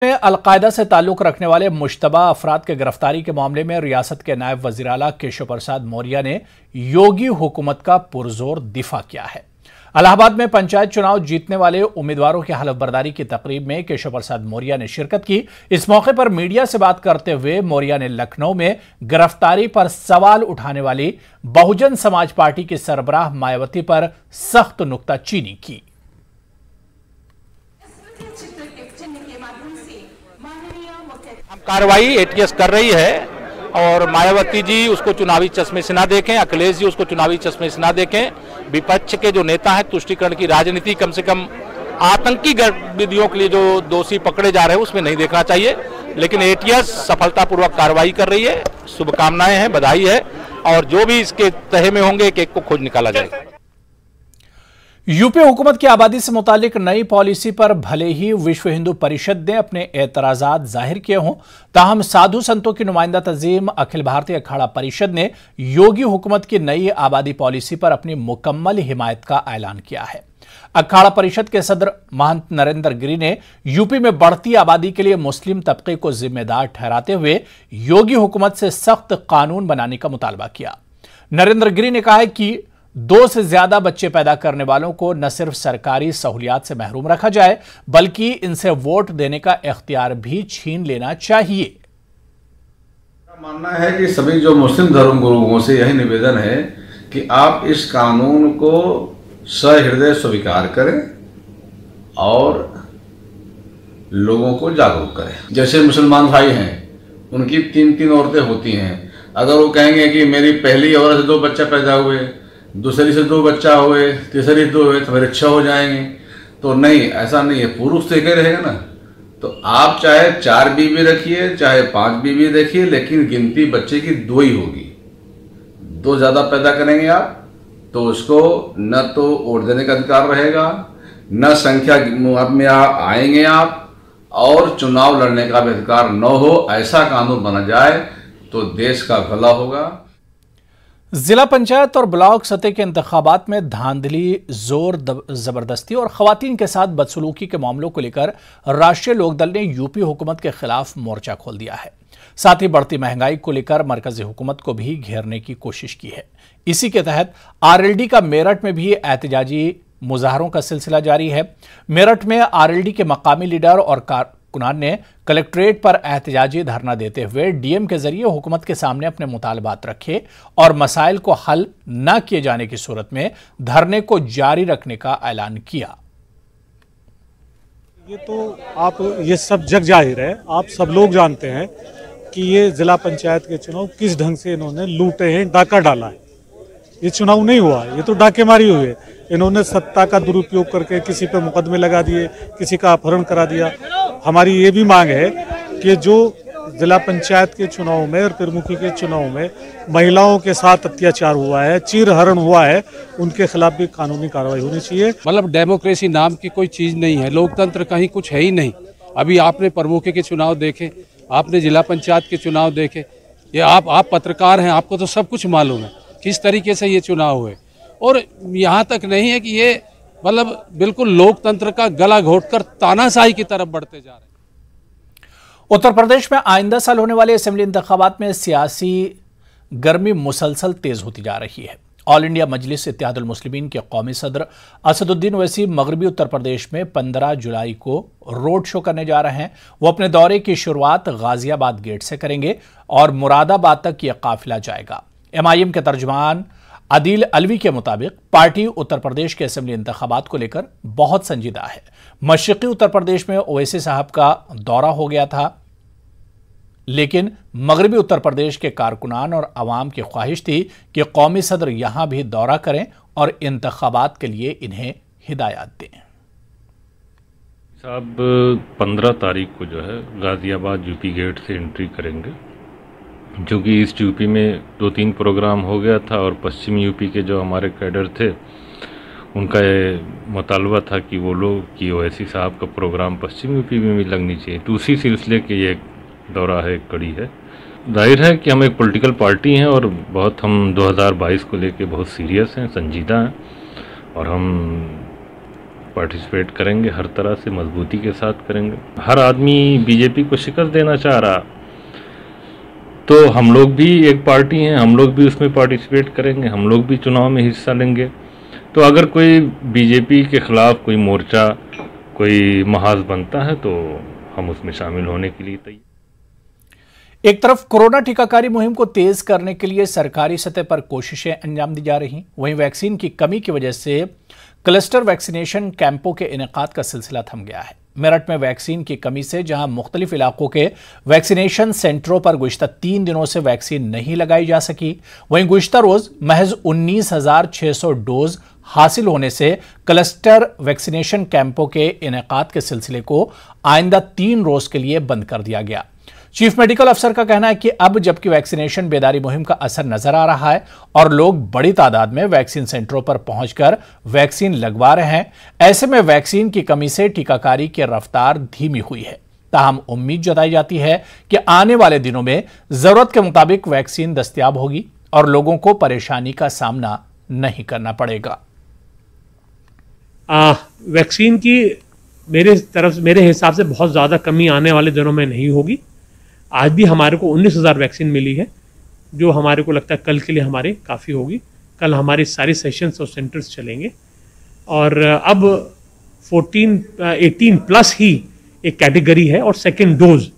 में अलकायदा से ताल्लुक रखने वाले मुश्तबा अफराद के गिरफ्तारी के मामले में रियासत के नायब वजीर आला केशव प्रसाद मौर्य ने योगी हुकूमत का पुरजोर दिफा किया है। इलाहाबाद में पंचायत चुनाव जीतने वाले उम्मीदवारों की हलफबर्दारी की तकरीब में केशव प्रसाद मौर्य ने शिरकत की। इस मौके पर मीडिया से बात करते हुए मौर्य ने लखनऊ में गिरफ्तारी पर सवाल उठाने वाली बहुजन समाज पार्टी की सरबराह मायावती पर सख्त नुक्ताचीनी की। कार्रवाई एटीएस कर रही है और मायावती जी उसको चुनावी चश्मे से ना देखें, अखिलेश जी उसको चुनावी चश्मे से ना देखें। विपक्ष के जो नेता हैं तुष्टीकरण की राजनीति, कम से कम आतंकी गतिविधियों के लिए जो दोषी पकड़े जा रहे हैं उसमें नहीं देखना चाहिए। लेकिन एटीएस सफलतापूर्वक कार्रवाई कर रही है। शुभकामनाएं हैं, बधाई है और जो भी इसके तहे में होंगे एक एक को खोज निकाला जाएगा। यूपी हुकूमत की आबादी से मुतालिक नई पॉलिसी पर भले ही विश्व हिंदू परिषद ने अपने एतराजात जाहिर किए हों, ताहम साधु संतों की नुमाइंदा तंजीम अखिल भारतीय अखाड़ा परिषद ने योगी हुकूमत की नई आबादी पॉलिसी पर अपनी मुकम्मल हिमायत का ऐलान किया है। अखाड़ा परिषद के सदर महंत नरेंद्र गिरी ने यूपी में बढ़ती आबादी के लिए मुस्लिम तबके को जिम्मेदार ठहराते हुए योगी हुकूमत से सख्त कानून बनाने का मुतालबा किया। नरेंद्र गिरी ने कहा है कि 2 से ज्यादा बच्चे पैदा करने वालों को न सिर्फ सरकारी सहूलियात से महरूम रखा जाए बल्कि इनसे वोट देने का इख्तियार भी छीन लेना चाहिए। मानना है कि सभी जो मुस्लिम धर्म गुरुओं से यही निवेदन है कि आप इस कानून को सहृदय स्वीकार करें और लोगों को जागरूक करें। जैसे मुसलमान भाई हैं, उनकी 3-3 औरतें होती हैं। अगर वो कहेंगे कि मेरी पहली औरत से 2 बच्चे पैदा हुए, दूसरी से 2 बच्चा हुए, तीसरी 2 हुए तो मेरे 6 हो जाएंगे, तो नहीं, ऐसा नहीं है। पुरुष तो एक ही रहेगा ना। तो आप चाहे 4 बीवी रखिए, चाहे 5 बीवी रखिए, लेकिन गिनती बच्चे की 2 ही होगी। 2 ज़्यादा पैदा करेंगे आप तो उसको न तो वोट देने का अधिकार रहेगा, न संख्या में आएंगे आप, और चुनाव लड़ने का भी अधिकार न हो। ऐसा कानून बना जाए तो देश का भला होगा। जिला पंचायत और ब्लॉक सतह के इंतखाबात में धांधली, जोर जबरदस्ती और खवातीन के साथ बदसलूकी के मामलों को लेकर राष्ट्रीय लोकदल ने यूपी हुकूमत के खिलाफ मोर्चा खोल दिया है। साथ ही बढ़ती महंगाई को लेकर मरकजी हुकूमत को भी घेरने की कोशिश की है। इसी के तहत आरएलडी का मेरठ में भी एहतजाजी मुजाहरों का सिलसिला जारी है। मेरठ में आरएलडी के मकामी लीडर और कारकुनान ने कलेक्ट्रेट पर एहतजाजी धरना देते हुए डीएम के जरिए हुकूमत के सामने अपने मुतालबात रखे और मसाइल को हल न किए जाने की सूरत में धरने को जारी रखने का ऐलान किया। ये तो ये सब जग जाहिर है, आप सब लोग जानते हैं कि ये जिला पंचायत के चुनाव किस ढंग से इन्होंने लूटे हैं, डाका डाला है। ये चुनाव नहीं हुआ, ये तो डाकेमारी हुई है। इन्होंने सत्ता का दुरुपयोग करके किसी पे मुकदमे लगा दिए, किसी का अपहरण करा दिया। हमारी ये भी मांग है कि जो जिला पंचायत के चुनाव में और प्रमुखी के चुनाव में महिलाओं के साथ अत्याचार हुआ है, चीरहरण हुआ है, उनके खिलाफ भी कानूनी कार्रवाई होनी चाहिए। मतलब डेमोक्रेसी नाम की कोई चीज नहीं है, लोकतंत्र कहीं कुछ है ही नहीं। अभी आपने प्रमुखी के चुनाव देखे, आपने जिला पंचायत के चुनाव देखे, ये आप पत्रकार हैं, आपको तो सब कुछ मालूम है किस तरीके से ये चुनाव हुए। और यहाँ तक नहीं है कि ये मतलब बिल्कुल लोकतंत्र का गला घोटकर तानाशाही की तरफ बढ़ते जा रहे हैं। उत्तर प्रदेश में आइंदा साल होने वाले असेंबली इंतखाबात में सियासी गर्मी मुसलसल तेज होती जा रही है। ऑल इंडिया मजलिस इत्तेहादुल मुस्लिमीन के कौमी सदर असदुद्दीन ओवैसी मगरबी उत्तर प्रदेश में 15 जुलाई को रोड शो करने जा रहे हैं। वो अपने दौरे की शुरुआत गाजियाबाद गेट से करेंगे और मुरादाबाद तक यह काफिला जाएगा। एमआईएम के तर्जुमान आदिल अलवी के मुताबिक पार्टी उत्तर प्रदेश के असेंबली इंतखाबात को लेकर बहुत संजीदा है। मशरिकी उत्तर प्रदेश में ओवैसी साहब का दौरा हो गया था, लेकिन मगरबी उत्तर प्रदेश के कारकुनान और अवाम की ख्वाहिश थी कि कौमी सदर यहां भी दौरा करें और इंतखाबात के लिए इन्हें हिदायत दें। साहब 15 तारीख को जो है गाजियाबाद यूपी गेट से एंट्री करेंगे, जो कि ईस्ट यूपी में 2-3 प्रोग्राम हो गया था और पश्चिम यूपी के जो हमारे कैडर थे उनका ये मुतालबा था कि वो लोग कि ओवैसी साहब का प्रोग्राम पश्चिम यूपी में भी लगनी चाहिए। तो उसी सिलसिले के ये दौरा है, कड़ी है। जाहिर है कि हम एक पॉलिटिकल पार्टी हैं और हम 2022 को लेके बहुत सीरियस हैं, संजीदा हैं और हम पार्टिसिपेट करेंगे, हर तरह से मजबूती के साथ करेंगे। हर आदमी बीजेपी को शिकस्त देना चाह रहा, तो हम लोग भी एक पार्टी हैं, हम लोग भी उसमें पार्टिसिपेट करेंगे, हम लोग भी चुनाव में हिस्सा लेंगे। तो अगर कोई बीजेपी के खिलाफ कोई मोर्चा, कोई महाज बनता है तो हम उसमें शामिल होने के लिए तैयार। एक तरफ कोरोना टीकाकारी मुहिम को तेज करने के लिए सरकारी सतह पर कोशिशें अंजाम दी जा रही, वहीं वैक्सीन की कमी की वजह से क्लस्टर वैक्सीनेशन कैंपों के इनेकाद का सिलसिला थम गया है। मेरठ में वैक्सीन की कमी से जहां मुख्तलिफ इलाकों के वैक्सीनेशन सेंटरों पर गुज़िश्ता 3 दिनों से वैक्सीन नहीं लगाई जा सकी, वहीं गुज़िश्ता रोज महज 19,600 डोज हासिल होने से क्लस्टर वैक्सीनेशन कैंपों के इनेकाद के सिलसिले को आइंदा 3 रोज के लिए बंद कर दिया गया। चीफ मेडिकल अफसर का कहना है कि अब जबकि वैक्सीनेशन बेदारी मुहिम का असर नजर आ रहा है और लोग बड़ी तादाद में वैक्सीन सेंटरों पर पहुंचकर वैक्सीन लगवा रहे हैं, ऐसे में वैक्सीन की कमी से टीकाकारी की रफ्तार धीमी हुई है। ताहम उम्मीद जताई जाती है कि आने वाले दिनों में जरूरत के मुताबिक वैक्सीन दस्तयाब होगी और लोगों को परेशानी का सामना नहीं करना पड़ेगा। वैक्सीन की मेरे हिसाब से बहुत ज़्यादा कमी आने वाले दिनों में नहीं होगी। आज भी हमारे को 19,000 वैक्सीन मिली है, जो हमारे को लगता है कल के लिए हमारे काफ़ी होगी। कल हमारे सारे सेशंस और सेंटर्स चलेंगे और अब 18 प्लस ही एक कैटेगरी है और सेकेंड डोज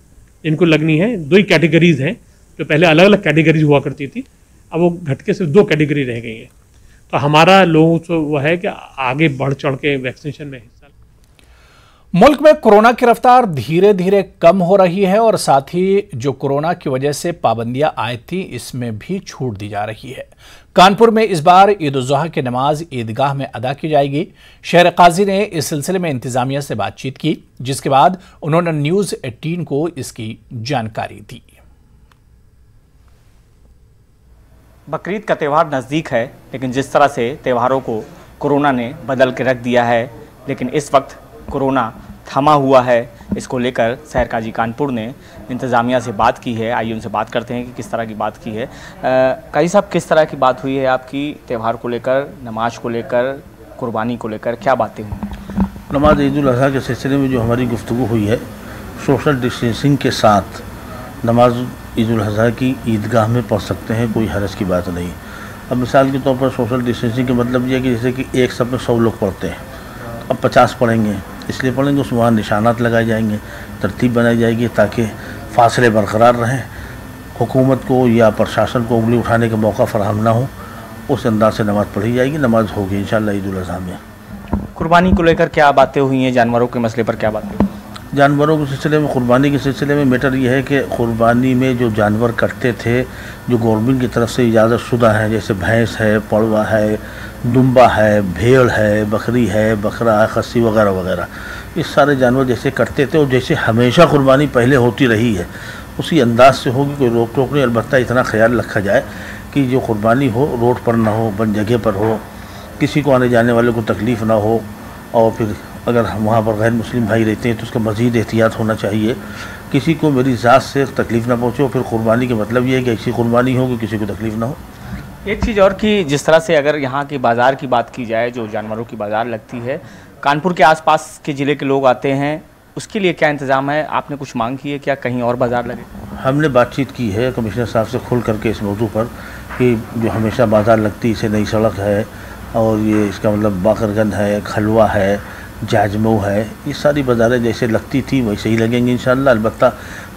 जिनको लगनी है, 2 ही कैटेगरीज हैं। जो पहले अलग अलग कैटेगरीज हुआ करती थी, अब वो घट के सिर्फ 2 कैटेगरी रह गई है। तो हमारा लोगों को वो है कि आगे बढ़ चढ़ के वैक्सीनेशन में हिस्सा। मुल्क में कोरोना की रफ्तार धीरे धीरे कम हो रही है और साथ ही जो कोरोना की वजह से पाबंदियां आयद थी, इसमें भी छूट दी जा रही है। कानपुर में इस बार ईद उल जुहा की नमाज ईदगाह में अदा की जाएगी। शहर काजी ने इस सिलसिले में इंतजामिया से बातचीत की, जिसके बाद उन्होंने न्यूज 18 को इसकी जानकारी दी। बकरीद का त्यौहार नज़दीक है, लेकिन जिस तरह से त्योहारों को कोरोना ने बदल के रख दिया है, लेकिन इस वक्त कोरोना थमा हुआ है। इसको लेकर शहर काजी कानपुर ने इंतज़ामिया से बात की है। आइए उनसे बात करते हैं कि किस तरह की बात की है। काजी साहब, किस तरह की बात हुई है आपकी त्यौहार को लेकर, नमाज को लेकर, कुर्बानी को लेकर, क्या बातें हुई? नमाज ईद उल अज़हा के सिलसिले में जो हमारी गुफ्तगू हुई है, सोशल डिस्टेंसिंग के साथ नमाज ईद उल अज़हा की ईदगाह में पढ़ सकते हैं, कोई हरज की बात नहीं। अब मिसाल के तौर पर सोशल डिस्टेंसिंग का मतलब ये है कि जैसे कि एक सब में 100 लोग पढ़ते हैं, अब 50 पढ़ेंगे, इसलिए पढ़ेंगे उसमें वहाँ निशानात लगाए जाएंगे, तरतीब बनाई जाएगी ताकि फासले बरकरार रहें, हुकूमत को या प्रशासन को उंगली उठाने का मौका फराहम ना हो। उस अंदाज से नमाज़ पढ़ी जाएगी, नमाज होगी इंशाअल्लाह ईद उल अज़हा में। कुर्बानी को लेकर क्या बातें हुई हैं, जानवरों के मसले पर क्या बातें? जानवरों के सिलसिले में, कुर्बानी के सिलसिले में मैटर ये है कि कुर्बानी में जो जानवर कटते थे, जो गवर्नमेंट की तरफ से इजाज़त शुदा हैं, जैसे भैंस है, पड़वा है, दुम्बा है, भेड़ है, बकरी है, बकरा है, खस्सी वगैरह वगैरह, इस सारे जानवर जैसे कटते थे और जैसे हमेशा कुर्बानी पहले होती रही है, उसी अंदाज से होगी, कोई रोक टोक नहीं। अलबत्ता इतना ख्याल रखा जाए कि जो कुर्बानी हो रोड पर ना हो, बन जगह पर हो, किसी को आने जाने वाले को तकलीफ़ ना हो, और फिर अगर वहाँ पर गैर मुस्लिम भाई रहते हैं तो उसका मज़ीद एहतियात होना चाहिए, किसी को मेरी ज़ात से तकलीफ़ ना पहुँचे। फिर कुर्बानी का मतलब ये है कि ऐसी कुर्बानी हो कि किसी को तकलीफ़ ना हो। एक चीज़ और कि जिस तरह से अगर यहाँ की बाज़ार की बात की जाए, जो जानवरों की बाज़ार लगती है, कानपुर के आसपास के ज़िले के लोग आते हैं, उसके लिए क्या इंतज़ाम है? आपने कुछ मांग की है क्या, कहीं और बाज़ार लगे? हमने बातचीत की है कमिश्नर साहब से खुल करके इस मौजू पर कि जो हमेशा बाज़ार लगती, इसे नई सड़क है और ये इसका मतलब बाकरगंज है, खलवा है, जाजमऊ है, ये सारी बाज़ारें जैसे लगती थी वैसे ही लगेंगी इंशाअल्लाह। अलबत्ता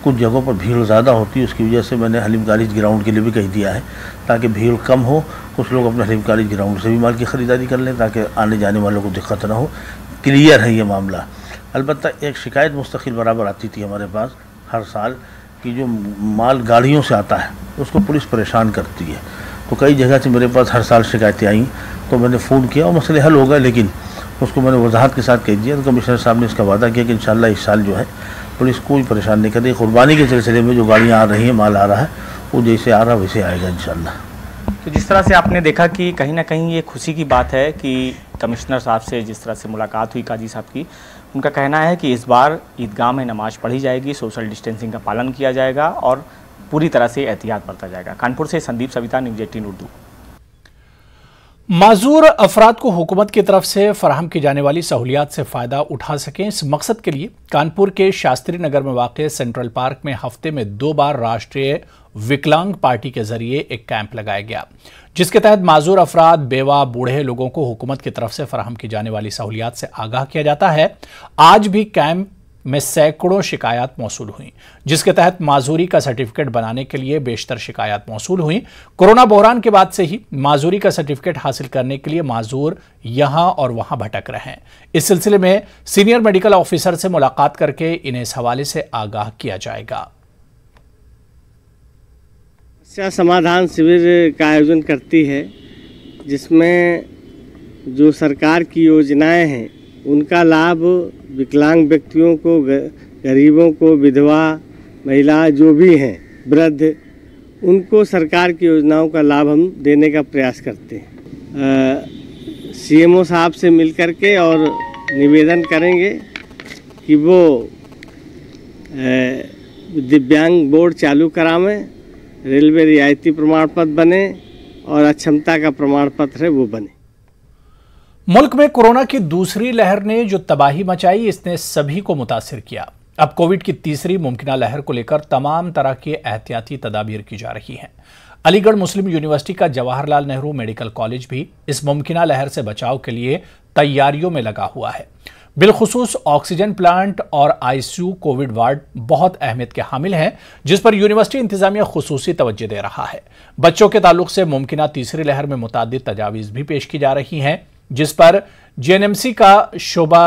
कुछ जगहों पर भीड़ ज़्यादा होती है, उसकी वजह से मैंने हलीम कॉलेज ग्राउंड के लिए भी कह दिया है ताकि भीड़ कम हो, कुछ लोग अपने हलीम कॉलेज ग्राउंड से भी माल की ख़रीदारी कर लें ताकि आने जाने वालों को दिक्कत ना हो। क्लियर है ये मामला। अलबत्ता एक शिकायत मुस्तकिल बराबर आती थी हमारे पास हर साल कि जो माल गाड़ियों से आता है उसको पुलिस परेशान करती है। तो कई जगह से मेरे पास हर साल शिकायतें आईं, तो मैंने फ़ोन किया और मसले हल हो गए, लेकिन उसको मैंने वजाहत के साथ कह दिया। तो कमिश्नर साहब ने इसका वादा किया कि इंशाअल्लाह इस साल जो है पुलिस कोई परेशान नहीं करेगी। कुर्बानी के सिलसिले में जो गाड़ियाँ आ रही हैं, माल आ रहा है, वो जैसे आ रहा वैसे आएगा इंशाअल्लाह। तो जिस तरह से आपने देखा कि कहीं ना कहीं ये खुशी की बात है कि कमिश्नर साहब से जिस तरह से मुलाकात हुई काजी साहब की, उनका कहना है कि इस बार ईदगाह में नमाज पढ़ी जाएगी, सोशल डिस्टेंसिंग का पालन किया जाएगा और पूरी तरह से एहतियात बरता जाएगा। कानपुर से संदीप सविता, न्यूज़ 18 उर्दू। माजूर अफराद को हुकूमत की तरफ से फराहम की जाने वाली सहूलियात से फ़ायदा उठा सकें, इस मकसद के लिए कानपुर के शास्त्री नगर में वाक़ सेंट्रल पार्क में हफ्ते में 2 बार राष्ट्रीय विकलांग पार्टी के जरिए एक कैंप लगाया गया, जिसके तहत माजूर अफराद, बेवा, बूढ़े लोगों को हुकूमत की तरफ से फराहम की जाने वाली सहूलियात से आगाह किया जाता है। आज भी कैंप में सैकड़ों शिकायत मौसूल हुई, जिसके तहत माजूरी का सर्टिफिकेट बनाने के लिए बेशतर शिकायत मौसूल हुई। कोरोना बहरान के बाद से ही माजूरी का सर्टिफिकेट हासिल करने के लिए माजूर यहां और वहां भटक रहे हैं। इस सिलसिले में सीनियर मेडिकल ऑफिसर से मुलाकात करके इन्हें इस हवाले से आगाह किया जाएगा। समस्या समाधान शिविर का आयोजन करती है, जिसमें जो सरकार की योजनाएं हैं उनका लाभ विकलांग व्यक्तियों को, गरीबों को, विधवा महिला जो भी हैं, वृद्ध, उनको सरकार की योजनाओं का लाभ हम देने का प्रयास करते हैं। सीएमओ साहब से मिल करके और निवेदन करेंगे कि वो दिव्यांग बोर्ड चालू करावें, रेलवे रियायती प्रमाण पत्र बने और अक्षमता का प्रमाण पत्र है वो बने। मुल्क में कोरोना की दूसरी लहर ने जो तबाही मचाई, इसने सभी को मुतासिर किया। अब कोविड की तीसरी मुमकिना लहर को लेकर तमाम तरह के एहतियाती तदाबीर की जा रही हैं। अलीगढ़ मुस्लिम यूनिवर्सिटी का जवाहरलाल नेहरू मेडिकल कॉलेज भी इस मुमकिना लहर से बचाव के लिए तैयारियों में लगा हुआ है। बिलखुसूस ऑक्सीजन प्लांट और आईसीयू कोविड वार्ड बहुत अहमियत के हामिल हैं, जिस पर यूनिवर्सिटी इंतजामिया खुसूसी तवज्जो दे रहा है। बच्चों के ताल्लुक से मुमकिना तीसरी लहर में मुताद्दिद तजावीज़ भी पेश की जा रही हैं, जिस पर जेएनएमसी का शोबा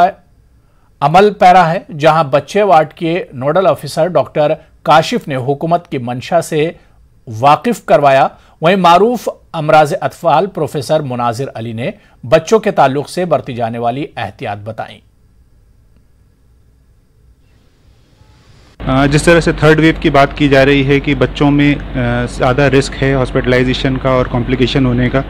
अमल पैरा है, जहां बच्चे वार्ड के नोडल ऑफिसर डॉक्टर काशिफ ने हुकूमत की मंशा से वाकिफ करवाया। वहीं मारूफ अमराज अतफाल प्रोफेसर मुनाजिर अली ने बच्चों के ताल्लुक से बरती जाने वाली एहतियात बताई। जिस तरह से थर्ड वेव की बात की जा रही है कि बच्चों में ज़्यादा रिस्क है हॉस्पिटलाइजेशन का और कॉम्प्लिकेशन होने का,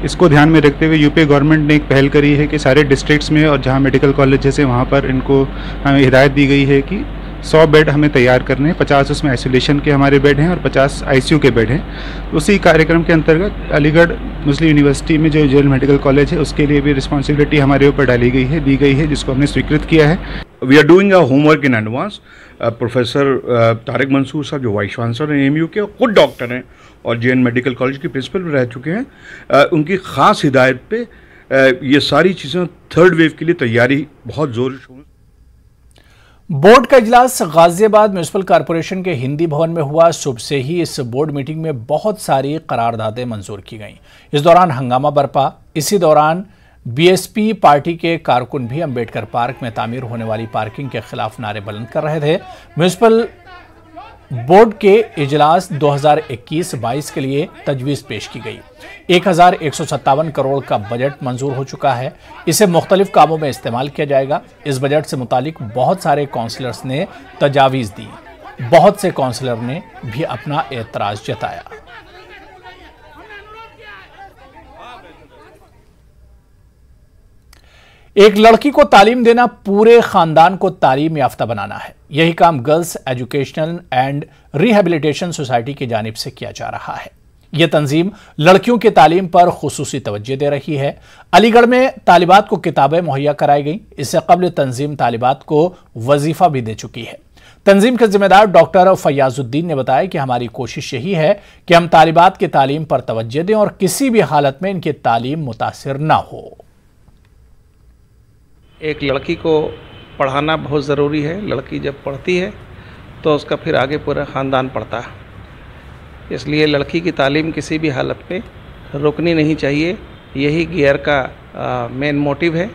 इसको ध्यान में रखते हुए यूपी गवर्नमेंट ने एक पहल करी है कि सारे डिस्ट्रिक्ट्स में और जहां मेडिकल कॉलेजेस है वहां पर इनको हमें हिदायत दी गई है कि 100 बेड हमें तैयार करने हैं। 50 उसमें आइसोलेशन के हमारे बेड हैं और 50 आईसीयू के बेड हैं। उसी कार्यक्रम के अंतर्गत अलीगढ़ मुस्लिम यूनिवर्सिटी में जो जेएल मेडिकल कॉलेज है उसके लिए भी रिस्पॉन्सिबिलिटी हमारे ऊपर दी गई है, जिसको हमने स्वीकृत किया है। We are doing a homework in advance. Professor Tariq Mansoor साहब जो वाइस चांसलर हैं एएमयू के, खुद डॉक्टर हैं और जेएन मेडिकल कॉलेज के प्रिंसिपल भी रह चुके हैं, उनकी ख़ास हिदायत पे ये सारी चीज़ें थर्ड वेव के लिए तैयारी बहुत जोर शोर। बोर्ड का इजलास गाजियाबाद म्यूनिसिपल कॉरपोरेशन के हिंदी भवन में हुआ। सुबह से ही इस बोर्ड मीटिंग में बहुत सारी करारदादें मंजूर की गईं। इस दौरान हंगामा बरपा। इसी दौरान बीएसपी पार्टी के कारकुन भी अंबेडकर पार्क में तामीर होने वाली पार्किंग के खिलाफ नारे बुलंद कर रहे थे। म्यूनिसिपल बोर्ड के इजलास 2021-22 के लिए तजवीज़ पेश की गई। 1157 करोड़ का बजट मंजूर हो चुका है। इसे मुख्तलिफ कामों में इस्तेमाल किया जाएगा। इस बजट से मुतालिक बहुत सारे काउंसलर्स ने तजावीज़ दी। बहुत से काउंसलर ने भी अपना एतराज़ जताया। एक लड़की को तालीम देना पूरे खानदान को तालीम याफ्ता बनाना है। यही काम girls educational and rehabilitation society की जानिब से किया जा रहा है। यह तंजीम लड़कियों की तालीम पर खुसूसी तवज्जो दे रही है। अलीगढ़ में तालिबात को किताबें मुहैया कराई गई। इससे कबल तंजीम तालिबात को वजीफा भी दे चुकी है। तंजीम के जिम्मेदार डॉक्टर फयाजुद्दीन ने बताया कि हमारी कोशिश यही है कि हम तालिबात की तालीम पर तवज्जो दें और किसी भी हालत में इनकी तालीम मुतासिर ना हो। एक लड़की को पढ़ाना बहुत ज़रूरी है। लड़की जब पढ़ती है तो उसका फिर आगे पूरा ख़ानदान पढ़ता है। इसलिए लड़की की तालीम किसी भी हालत में रुकनी नहीं चाहिए। यही गियर का मेन मोटिव है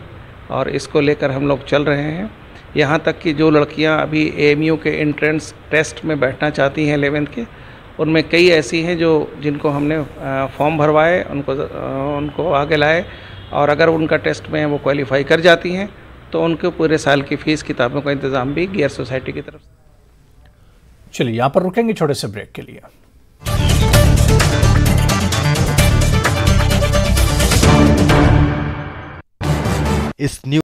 और इसको लेकर हम लोग चल रहे हैं। यहाँ तक कि जो लड़कियाँ अभी एएमयू के एंट्रेंस टेस्ट में बैठना चाहती हैं 11th के, उनमें कई ऐसी हैं जो जिनको हमने फॉर्म भरवाए, उनको आगे लाए और अगर उनका टेस्ट में वो क्वालिफाई कर जाती हैं तो उनको पूरे साल की फ़ीस किताबों का इंतज़ाम भी गियर सोसाइटी की तरफ से। चलिए यहाँ पर रुकेंगे छोटे से ब्रेक के लिए। इस न्यूज़